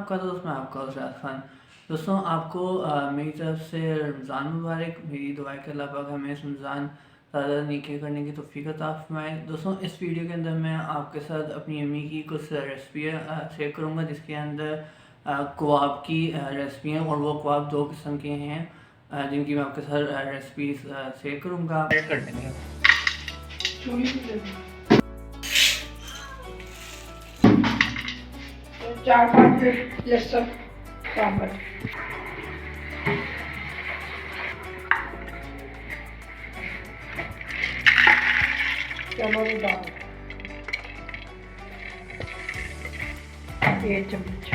आपका दोस्त, मैं आपका उस्ताद खान। दोस्तों, आपको मेरी तरफ से रमज़ान मुबारक। मेरी दुआ है कि अल्लाह पाक हमें इस रमज़ान ज़्यादा नेकी करने की तौफ़ीक अता फ़रमाए। दोस्तों, इस वीडियो के अंदर मैं आपके साथ अपनी अम्मी की कुछ रेसिपियाँ शेयर करूँगा, जिसके अंदर कबाब की रेसिपी हैं, और वो कबाब 2 किस्म के हैं जिनकी मैं आपके साथ रेसिपीज़ शेयर करूँगा। कर देंगे 4-5 लहसुन साबुत, चलो दाल 1 चम्मच,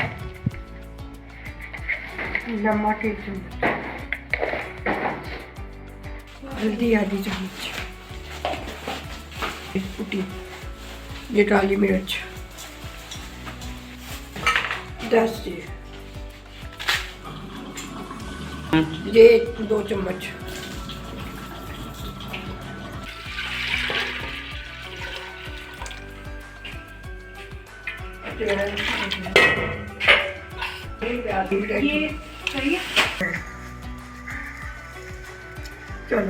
नमक 1 चम्मच, हल्दी आधी चम्मच, कुटी ये काली मिर्च 10 ये 2 चम्मच, ये चाहिए। चलो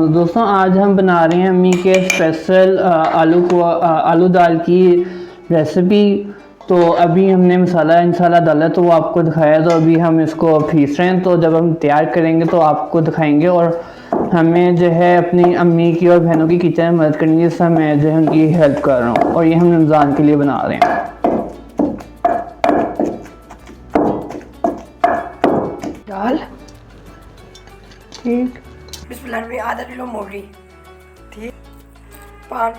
दोस्तों आज हम बना रहे हैं अम्मी के स्पेशल आलू दाल की रेसिपी। तो अभी हमने मसाला इंशाल्लाह डाला, तो वो आपको दिखाया। तो अभी हम इसको पीस रहे हैं, तो जब हम तैयार करेंगे तो आपको दिखाएंगे। और हमें जो है अपनी अम्मी की और बहनों की किचन में मदद करनी है, जिससे मैं जो है उनकी हेल्प कर रहा हूँ, और ये हम रमज़ान के लिए बना रहे हैं। दाल ठीक, बिस्मिल्लाह में आधा किलो मोगरी ठीक, 5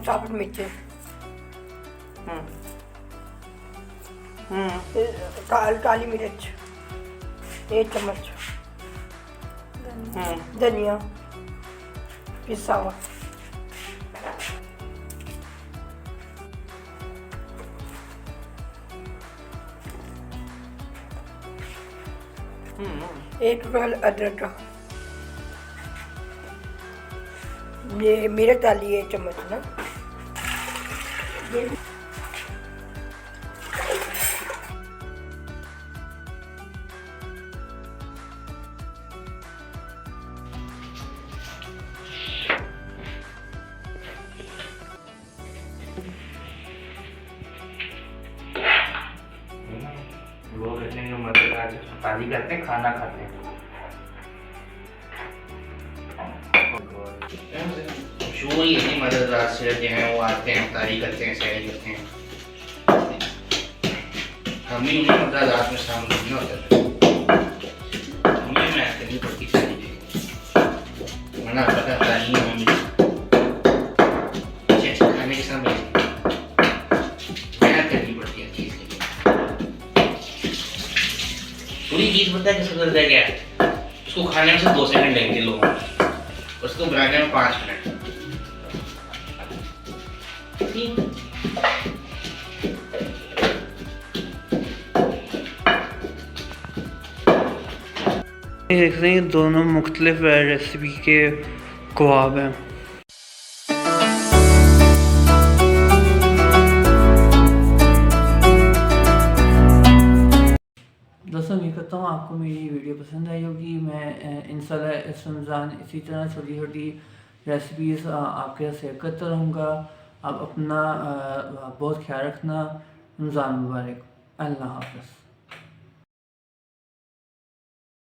साबुत मिर्चें, काली मिर्च 1 चम्मच, धनिया पिसा हुआ, एक टुकड़ा अदरक का, ये मिर्च डाली 1 चम्मच ना, लोग इतने जो मजेदार शादी करते हैं, खाना खाते हैं। शुरू ही इतनी मजेदार से रहते हैं, वो आते हैं, तारी करते हैं, सैरी करते हैं। हम ही उन्हें मतलब रात में शाम को नहीं होता, हमें मैं करनी पड़ती सारी, वरना पता तारी हमें अच्छे खाने के साथ पूरी चीज पता है कैसे करता है क्या? उसको खाने में सिर्फ 2 सेकंड लगेंगे लोगों को, उसको बनाने में 5 मिनट। देख रहे हैं दोनों मुख्तलिफ रेसिपी के कबाब हैं। दोस्तों, उम्मीद करता हूँ आपको मेरी वीडियो पसंद आई होगी। मैं इंशाल्लाह इस रमज़ान इसी तरह छोटी छोटी रेसिपीज़ आपके साथ शेयर करता रहूँगा। आप अपना बहुत ख्याल रखना। रमज़ान मुबारक। अल्लाह हाफ़िज़।